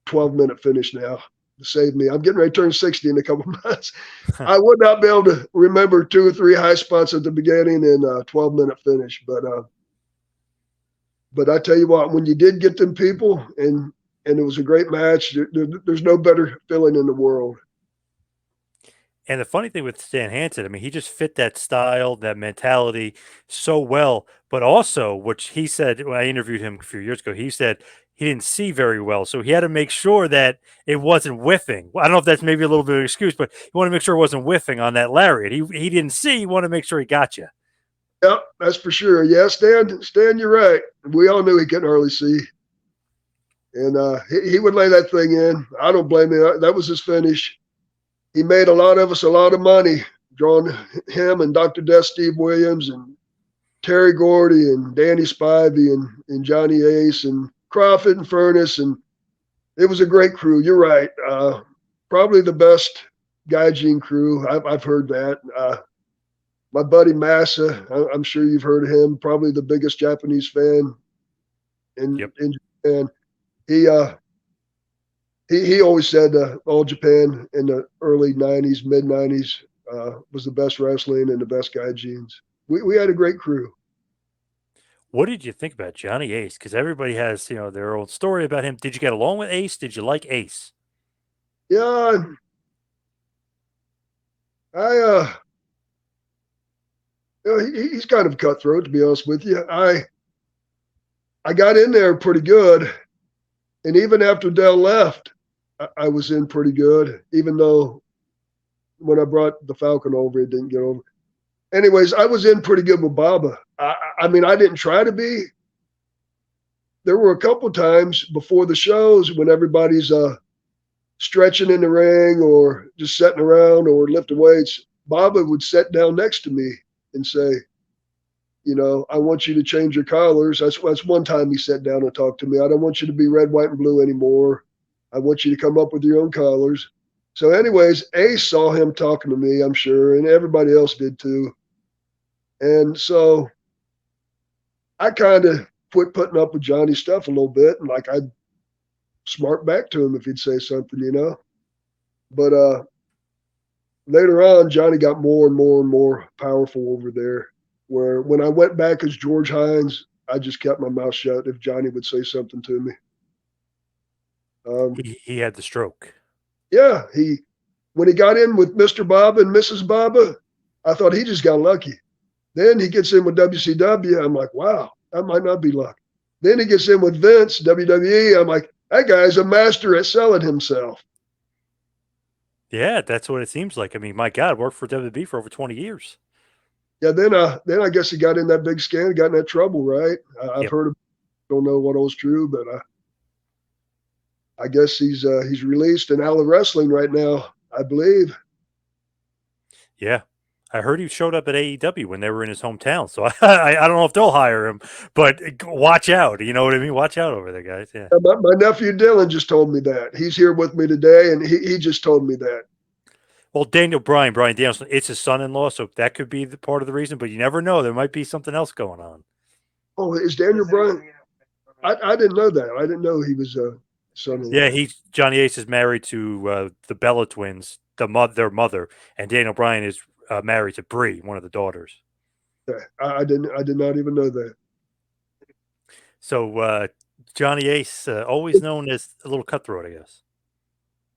12-minute finish now to save me. I'm getting ready to turn 60 in a couple of months. I would not be able to remember 2 or 3 high spots at the beginning and a 12-minute finish. But I tell you what, when you did get them people and it was a great match, there's no better feeling in the world. And the funny thing with Stan Hansen, I mean, he just fit that style, that mentality so well. But also, which he said when I interviewed him a few years ago, he said he didn't see very well, so he had to make sure that it wasn't whiffing. Well, I don't know if that's maybe a little bit of an excuse, but you want to make sure it wasn't whiffing on that lariat. He didn't see. You want to make sure he got you. Yep, that's for sure. Yeah, Stan, you're right. We all knew he couldn't hardly see. And he would lay that thing in. I don't blame him. That was his finish. He made a lot of us a lot of money, drawing him and Dr. Death, Steve Williams, and Terry Gordy, and Danny Spivey, and Johnny Ace, and Crawford and Furnace. And it was a great crew. You're right. Probably the best Gaijin crew. I've heard that. My buddy Massa, I'm sure you've heard of him, probably the biggest Japanese fan Yep. in Japan. He he always said All Japan in the early 90s, mid 90s was the best wrestling and the best Gaijins. We had a great crew. What did you think about Johnny Ace? Because everybody has, their own story about him. Did you get along with Ace? Did you like Ace? Yeah, I he's kind of cutthroat, to be honest with you. I got in there pretty good, and even after Dell left, I was in pretty good. Even though when I brought the Falcon over, it didn't get over. Anyways, I was in pretty good with Baba. I mean, I didn't try to be. There were a couple times before the shows when everybody's stretching in the ring or just sitting around or lifting weights. Baba would sit down next to me and say, I want you to change your collars. That's one time he sat down and talked to me. I don't want you to be red, white, and blue anymore. I want you to come up with your own colors. So, anyways, Ace saw him talking to me, I'm sure, and everybody else did too. And so I kind of quit putting up with Johnny's stuff a little bit, and like I'd smart back to him if he'd say something. But later on, Johnny got more and more and more powerful over there. Where when I went back as George Hines, I just kept my mouth shut if Johnny would say something to me. He had the stroke. Yeah, when he got in with Mr. Baba and Mrs. Baba, I thought he just got lucky. Then he gets in with WCW. I'm like, wow, that might not be luck. Then he gets in with Vince, WWE. I'm like, that guy's a master at selling himself. Yeah, that's what it seems like. I mean, my God, worked for WWE for over 20 years. Yeah, then I guess he got in that big scandal, got in that trouble, right? I've Yep. heard of, don't know what was true, but I guess he's released and out of wrestling right now, I believe. Yeah. I heard he showed up at AEW when they were in his hometown. So I don't know if they'll hire him, but watch out. You know what I mean? Watch out over there, guys. Yeah. My nephew Dylan just told me that. He's here with me today, and he just told me that. Well, Brian Danielson, it's his son-in-law, so that could be the part of the reason, but you never know. There might be something else going on. Oh, is Daniel Bryan? I didn't know that. I didn't know he was a son-in-law. Yeah, Johnny Ace is married to the Bella twins, their mother, and Daniel Bryan is married to Bree, one of the daughters. Okay. I did not even know that. So Johnny Ace, always known as a little cutthroat, I guess.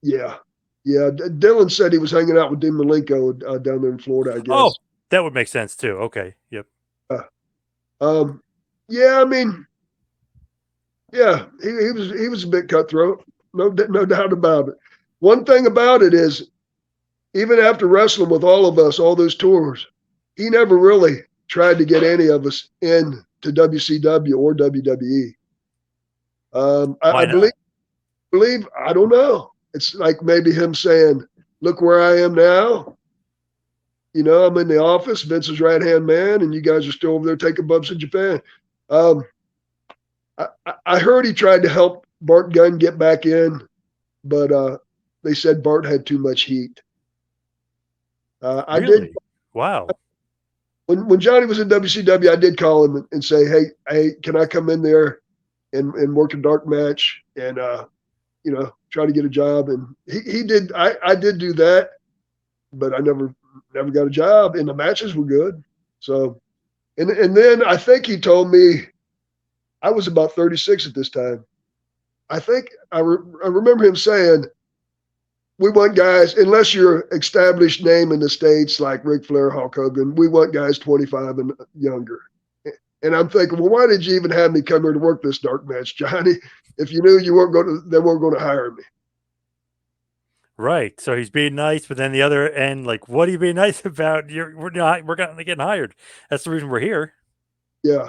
Yeah, yeah. Dylan said he was hanging out with Dean Malenko down there in Florida. I guess. Oh, that would make sense too. Okay, yep. Um, yeah. I mean, yeah. He was a bit cutthroat. No doubt about it. One thing about it is, even after wrestling with all of us, all those tours, he never really tried to get any of us in to WCW or WWE. Why I not? believe, I don't know. It's like maybe him saying, look where I am now. You know, I'm in the office, Vince's right hand man, and you guys are still over there taking bumps in Japan. Um, I heard he tried to help Bart Gunn get back in, but they said Bart had too much heat. I did. Really? Wow. When Johnny was in WCW, I did call him and say, hey, can I come in there and work a dark match and try to get a job? And he did. I did do that, but I never got a job. And the matches were good. So, and then I think he told me I was about 36 at this time. I think I remember him saying, we want guys, unless you're established name in the States like Ric Flair, Hulk Hogan, we want guys 25 and younger. And I'm thinking, well, why did you even have me come here to work this dark match, Johnny? If you knew you weren't going to, they weren't going to hire me. Right. So he's being nice, but then the other end, like, what are you being nice about? We're getting hired. That's the reason we're here. Yeah.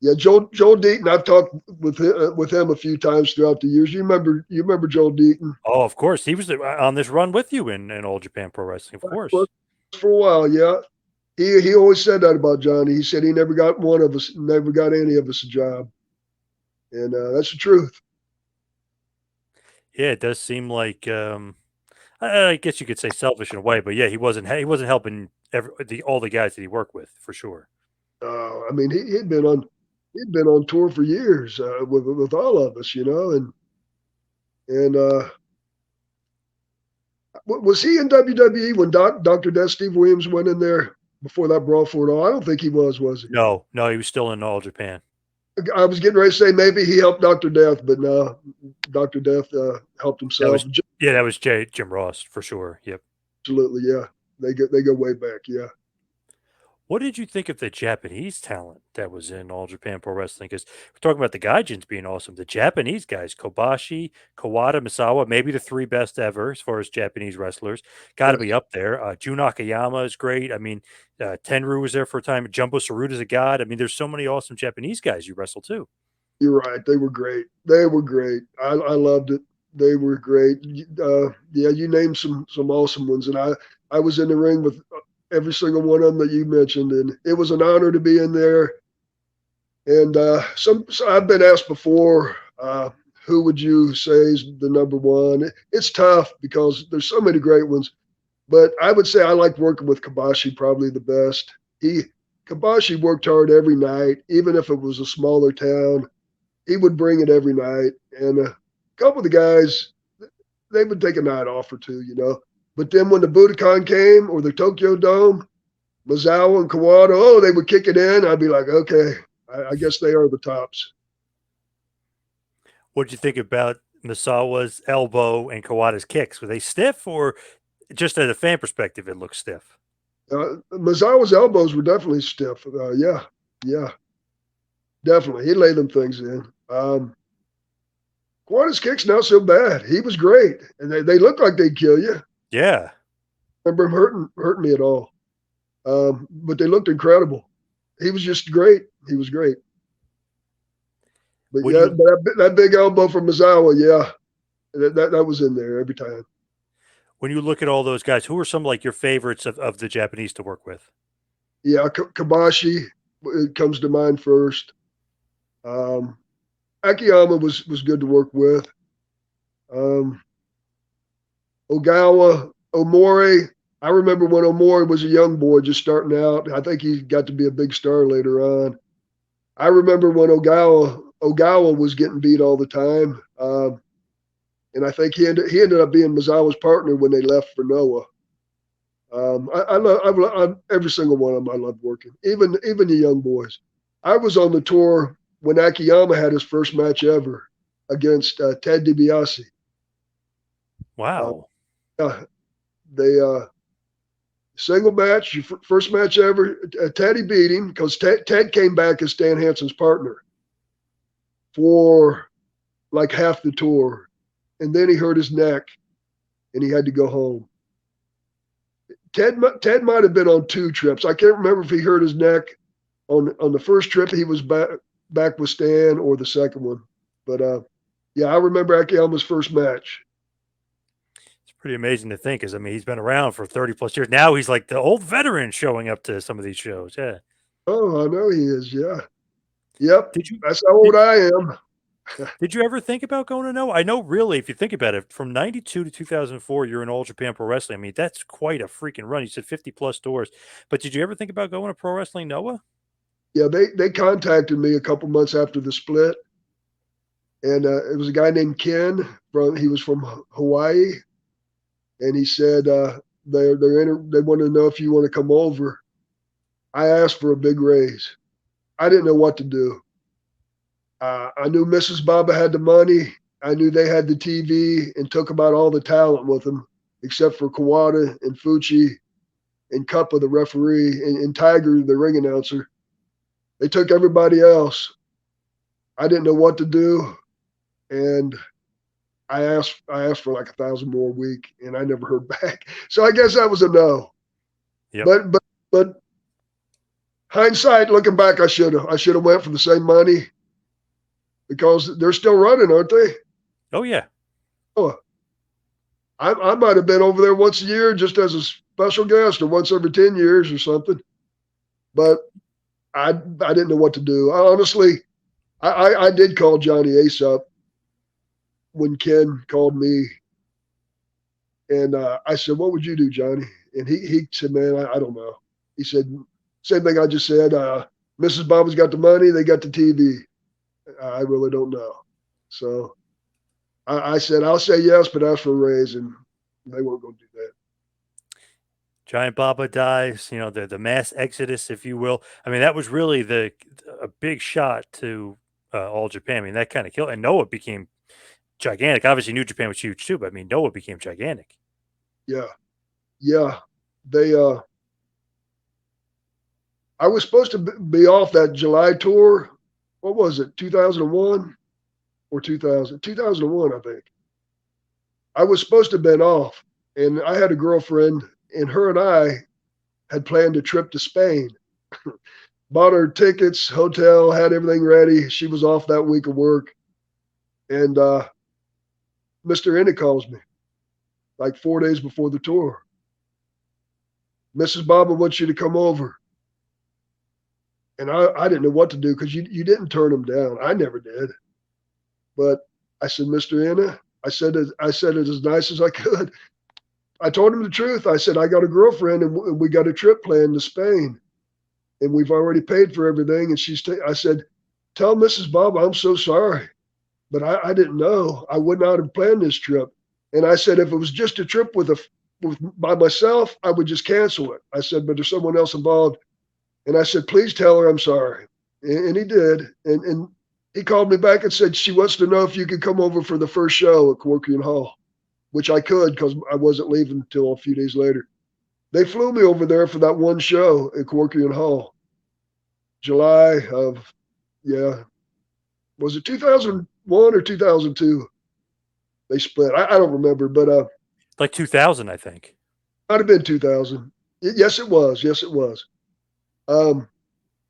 Yeah, Joel Deaton. I've talked with him a few times throughout the years. You remember Joel Deaton? Oh, of course. He was on this run with you in All Japan Pro Wrestling, of course. For a while, yeah. He always said that about Johnny. He said he never got one of us, never got any of us a job, and that's the truth. Yeah, it does seem like I guess you could say selfish in a way, but yeah, he wasn't helping all the guys that he worked with for sure. I mean, he'd been on tour for years with all of us, and was he in WWE when Dr. Death Steve Williams went in there before that brawl for it all? I don't think he was he? No, he was still in All Japan. I was getting ready to say maybe he helped Dr. Death, but no, Dr. Death helped himself. That was Jim Ross for sure. Yep. Absolutely, yeah. They go way back, yeah. What did you think of the Japanese talent that was in All Japan Pro Wrestling? Because we're talking about the Gaijins being awesome. The Japanese guys, Kobashi, Kawada, Misawa, maybe the three best ever as far as Japanese wrestlers. Got to be up there. Jun Akiyama is great. I mean, Tenryu was there for a time. Jumbo Tsuruda's a god. I mean, there's so many awesome Japanese guys you wrestle too. You're right. They were great. They were great. I loved it. They were great. Yeah, you named some awesome ones, and I was in the ring with every single one of them that you mentioned, and it was an honor to be in there. And so I've been asked before, who would you say is the number one? It's tough because there's so many great ones, but I would say I like working with Kobashi probably the best. Kobashi worked hard every night, even if it was a smaller town. He would bring it every night, and a couple of the guys, they would take a night off or two, But then when the Budokan came or the Tokyo Dome, Misawa and Kawada, they would kick it in. I'd be like, okay, I guess they are the tops. What did you think about Misawa's elbow and Kawada's kicks, were they stiff, or just at a fan perspective, it looks stiff? Misawa's elbows were definitely stiff. Yeah, definitely. He laid them things in. Kawada's kicks not so bad. He was great, and they look like they'd kill you. Yeah. Remember him hurting me at all. But they looked incredible. He was just great. He was great. But When yeah, you that big elbow from Misawa, yeah, that was in there every time. when you look at all those guys, who are some like your favorites of the Japanese to work with? Yeah, Kabashi it comes to mind first. Akiyama was good to work with. Um, Ogawa, Omori. I remember when Omori was a young boy just starting out. I think he got to be a big star later on. I remember when Ogawa was getting beat all the time, and I think he ended up being Misawa's partner when they left for Noah. I love every single one of them. I loved working, even the young boys. I was on the tour when Akiyama had his first match ever against Ted DiBiase. Wow. They single match, first match ever. Teddy beat him because Ted came back as Stan Hansen's partner for like half the tour, and then he hurt his neck, and he had to go home. Ted might have been on 2 trips. I can't remember if he hurt his neck on the first trip he was back with Stan or the second one. But yeah, I remember Akiyama's first match. It's pretty amazing to think, because I mean he's been around for 30 plus years. Now he's like the old veteran showing up to some of these shows. Yeah. Oh, I know he is. Yeah. Yep. Did you That's how old did, I am. did you ever think about going to Noah? I know, really, if you think about it, from 92 to 2004, you're in All Japan Pro Wrestling. I mean, that's quite a freaking run. You said 50 plus tours. But did you ever think about going to Pro Wrestling Noah? Yeah, they contacted me a couple months after the split, and it was a guy named Ken he was from Hawaii, and he said they want to know if you want to come over. I asked for a big raise. I didn't know what to do. I knew Mrs. Baba had the money. I knew they had the TV and took about all the talent with them, except for Kawada and Fuchi and Kappa, the referee, and Tiger, the ring announcer. They took everybody else. I didn't know what to do, and I asked for like 1,000 more a week, and I never heard back. So I guess that was a no. Yep. But hindsight, looking back, I should have went for the same money, because they're still running, aren't they? Oh yeah. Oh, I might have been over there once a year just as a special guest, or once every 10 years or something. But I didn't know what to do. I did call Johnny Ace up when Ken called me, and I said, "What would you do, Johnny?" And he said, "Man, I don't know." He said, "Same thing I just said. Mrs. Baba's got the money. They got the TV. I really don't know." So I said, "I'll say yes, but ask for a raise," and they weren't going to do that. Giant Baba dies, the mass exodus, if you will. I mean, that was really a big shot to All Japan. I mean, that kind of killed, and Noah became gigantic. Obviously, New Japan was huge too, but I mean, Noah became gigantic. Yeah, yeah. They I was supposed to be off that July tour. What was it, 2001 or 2000? 2001, I think. I was supposed to have been off, and I had a girlfriend, and her and I had planned a trip to Spain. Bought her tickets, hotel, had everything ready. She was off that week of work, and Mr. Indy calls me like 4 days before the tour. Mrs. Baba wants you to come over. And I didn't know what to do, because you didn't turn them down. I never did. But I said, "Mr. Indy," I said it as nice as I could. I told him the truth. I said, "I got a girlfriend, and we got a trip planned to Spain, and we've already paid for everything." And I said, "Tell Mrs. Baba I'm so sorry, but I didn't know. I would not have planned this trip." And I said, "If it was just a trip by myself, I would just cancel it." I said, "But there's someone else involved." And I said, "Please tell her I'm sorry." And he did. And he called me back and said she wants to know if you could come over for the first show at Corcoran Hall, which I could because I wasn't leaving until a few days later. They flew me over there for that one show at Corcoran Hall, July of, yeah, was it 2001 or 2002? They split. I don't remember, but Like 2000, I think. might have been 2000. Yes, it was. Yes, it was.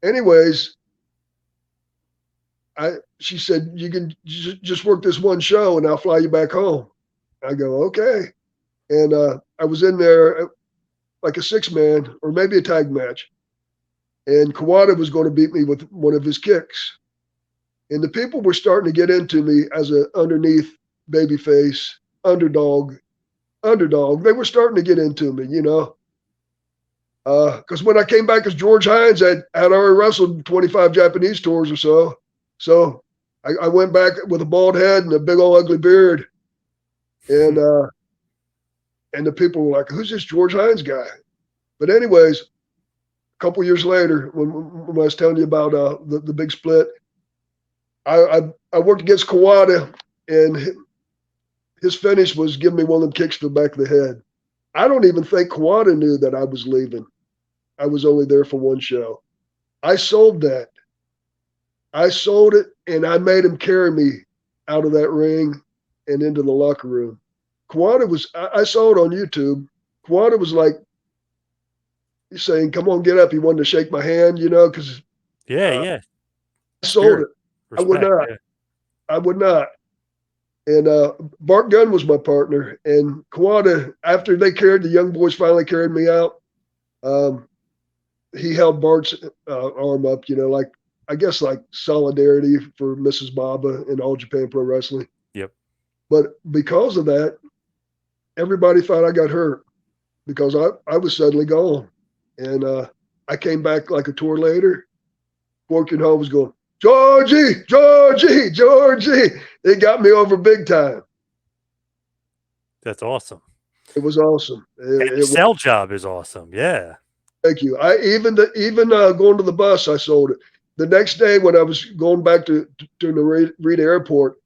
Anyways, she said you can just work this one show and I'll fly you back home. I go okay, and I was in there like a 6-man or maybe a tag match, and Kawada was going to beat me with one of his kicks, and the people were starting to get into me as an underneath babyface underdog. They were starting to get into me, you know. Because when I came back as George Hines, I had already wrestled 25 Japanese tours or so. So I went back with a bald head and a big old ugly beard. And the people were like, who's this George Hines guy? But anyways, a couple years later, when I was telling you about the big split, I worked against Kawada, and his finish was giving me one of them kicks to the back of the head. I don't even think Kawada knew that I was leaving. I was only there for one show. I sold that. I sold it, and I made him carry me out of that ring and into the locker room. Kawada was, I saw it on YouTube. Kawada was like, he's saying, come on, get up. He wanted to shake my hand, you know, because Yeah. I sold it. Respect, I would not. yeah. I would not. And Bart Gunn was my partner. And Kawada, after they carried, the young boys finally carried me out, he held Bart's arm up, you know, like, I guess like solidarity for Mrs. Baba and All Japan Pro Wrestling. Yep. But because of that, everybody thought I got hurt because I was suddenly gone. And I came back like a tour later. Corcoran Hall was going, Georgie. They got me over big time. That's awesome. It was awesome. And the sell job is awesome. Yeah. Thank you. I even going to the bus, I sold it. The next day when I was going back to Narita Airport,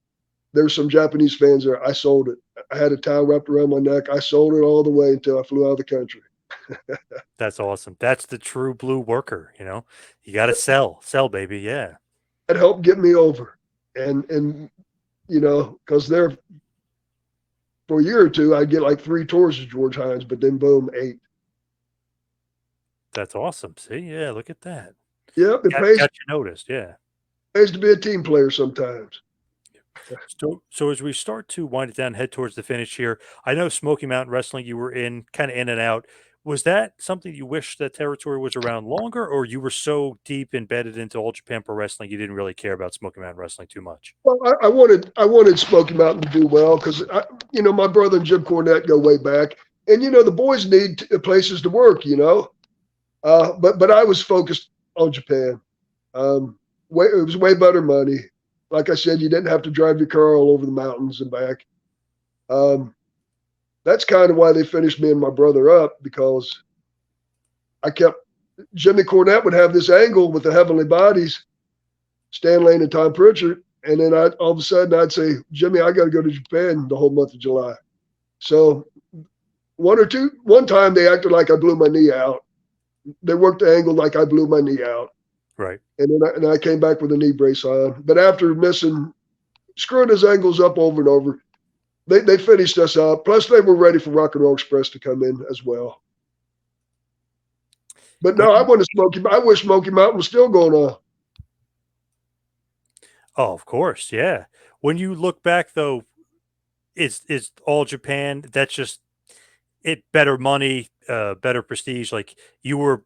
there were some Japanese fans there. I sold it. I had a towel wrapped around my neck. I sold it all the way until I flew out of the country. That's awesome. That's the true blue worker, you know. You got to sell, baby. Yeah. That helped get me over. And you know, because there for a year or two, I'd get like 3 tours of George Hines, but then boom, 8. That's awesome. See, yeah, look at that. Yep, it Got you noticed, yeah. pays to be a team player sometimes. So as we start to wind it down, head towards the finish here, I know Smoky Mountain Wrestling you were kind of in and out. Was that something you wish that territory was around longer, or you were so deep embedded into All Japan Pro Wrestling you didn't really care about Smoky Mountain Wrestling too much? Well, I wanted Smoky Mountain to do well because you know, my brother and Jim Cornette go way back, and you know the boys need places to work, you know. But I was focused on Japan. It was way better money. Like I said, you didn't have to drive your car all over the mountains and back. That's kind of why they finished me and my brother up, because Jimmy Cornette would have this angle with the Heavenly Bodies, Stan Lane and Tom Pritchard, and then all of a sudden I'd say, Jimmy, I got to go to Japan the whole month of July. So one time they acted like I blew my knee out. They worked the angle like I blew my knee out. Right. And then I came back with a knee brace on. But after screwing his ankles up over and over, they finished us up. Plus, they were ready for Rock and Roll Express to come in as well. But no, I wish Smoky Mountain was still going on. Oh, of course, yeah. When you look back, though, is All Japan, that's just better money, better prestige. Like you were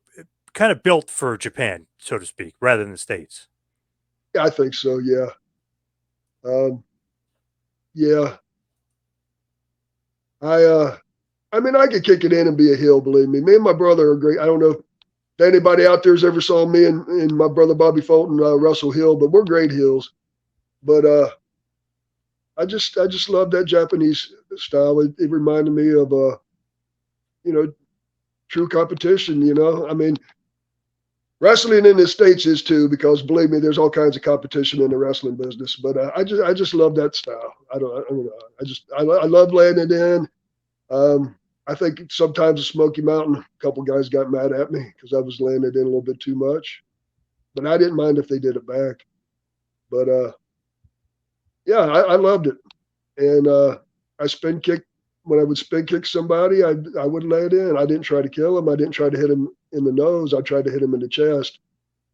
kind of built for Japan, so to speak, rather than the States. Yeah, I think so. Yeah. Yeah. I mean, I could kick it in and be a heel, believe me. Me and my brother are great. I don't know if anybody out there's ever saw me and my brother Bobby Fulton wrestle heel, but we're great heels. But I just love that Japanese style. It reminded me of you know, true competition, you know. I mean, Wrestling in the States is too, because believe me, there's all kinds of competition in the wrestling business. But I just love that style. I don't know. I love laying it in. I think sometimes at Smoky Mountain, a couple guys got mad at me because I was laying it in a little bit too much. But I didn't mind if they did it back. But yeah, I loved it. And I spin kick. When I would spin kick somebody, I would lay it in. I didn't try to kill him. I didn't try to hit him in the nose. I tried to hit him in the chest.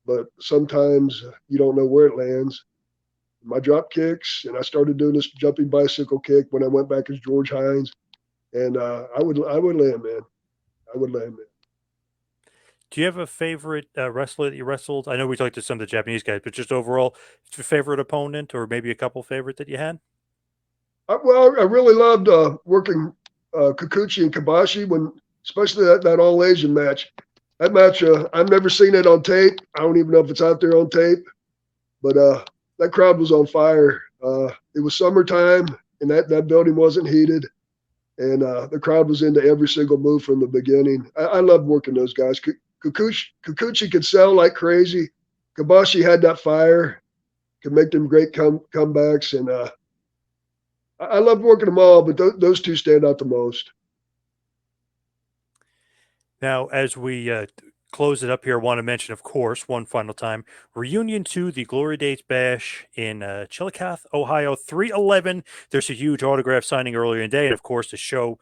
But sometimes you don't know where it lands. My drop kicks, and I started doing this jumping bicycle kick when I went back as George Hines. And I would lay him in. I would lay him in. Do you have a favorite wrestler that you wrestled? I know we talked to some of the Japanese guys, but just overall, your favorite opponent, or maybe a couple favorite that you had? Well, I really loved working Kikuchi and Kibashi, especially that all Asian match. That match, I've never seen it on tape. I don't even know if it's out there on tape, but that crowd was on fire. It was summertime, and that building wasn't heated, and the crowd was into every single move from the beginning. I loved working those guys. Kikuchi could sell like crazy. Kibashi had that fire, could make them great comebacks, and I loved working them all, but those two stand out the most. Now, as we close it up here, I want to mention, of course, one final time, Reunion 2, the Glory Days Bash in Chillicothe, Ohio, 3/11. There's a huge autograph signing earlier in the day, and, of course, the show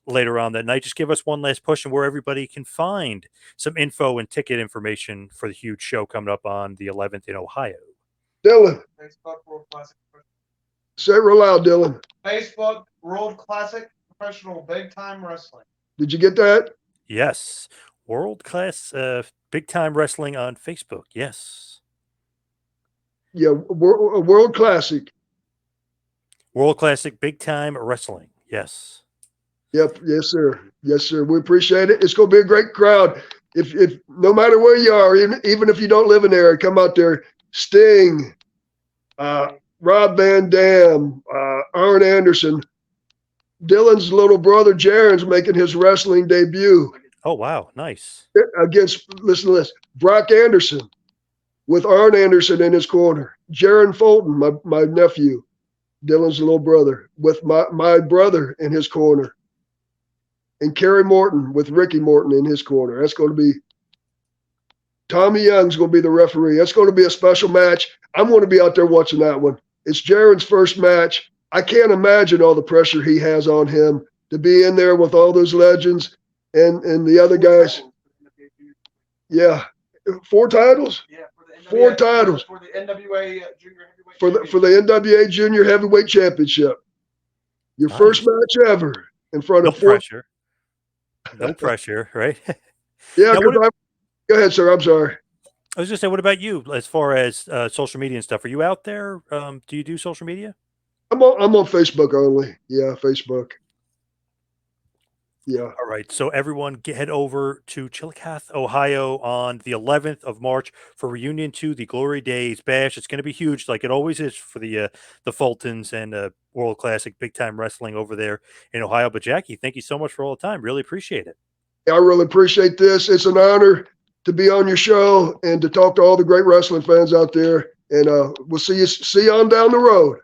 later on that night. Just give us one last push and where everybody can find some info and ticket information for the huge show coming up on the 11th in Ohio. Dylan. Facebook World Classic. Say it real loud, Dylan. Facebook World Classic Professional Big Time Wrestling. Did you get that? Yes. World Class Big Time Wrestling on Facebook. Yes. Yeah, World Classic. World Classic Big Time Wrestling. Yes. Yep. Yes, sir. Yes, sir. We appreciate it. It's going to be a great crowd. If no matter where you are, even if you don't live in there, come out there. Sting, Rob Van Dam, Arn Anderson, Dylan's little brother Jaron's making his wrestling debut. Oh, wow. Nice. Listen to this, Brock Anderson with Arn Anderson in his corner. Jaron Fulton, my nephew, Dylan's little brother, with my brother in his corner. And Kerry Morton with Ricky Morton in his corner. That's going to be Tommy Young's going to be the referee. That's going to be a special match. I'm going to be out there watching that one. It's Jaron's first match. I can't imagine all the pressure he has on him to be in there with all those legends and the other guys. Yeah. 4 titles? Yeah, for the NWA, 4 titles. For the NWA Junior Heavyweight For the NWA Junior Heavyweight Championship. Your Nice. first match ever in front No of 4. pressure. No pressure, right? Yeah, Now, go ahead, sir. I'm sorry. I was going to say, what about you as far as social media and stuff? Are you out there? Do you do social media? I'm on Facebook only. Yeah, Facebook. Yeah. All right. So everyone head over to Chillicothe, Ohio on the 11th of March for Reunion 2, the Glory Days Bash. It's going to be huge, like it always is for the Fultons and World Classic Big Time Wrestling over there in Ohio. But Jackie, thank you so much for all the time. Really appreciate it. I really appreciate this. It's an honor to be on your show and to talk to all the great wrestling fans out there. And we'll see you on down the road.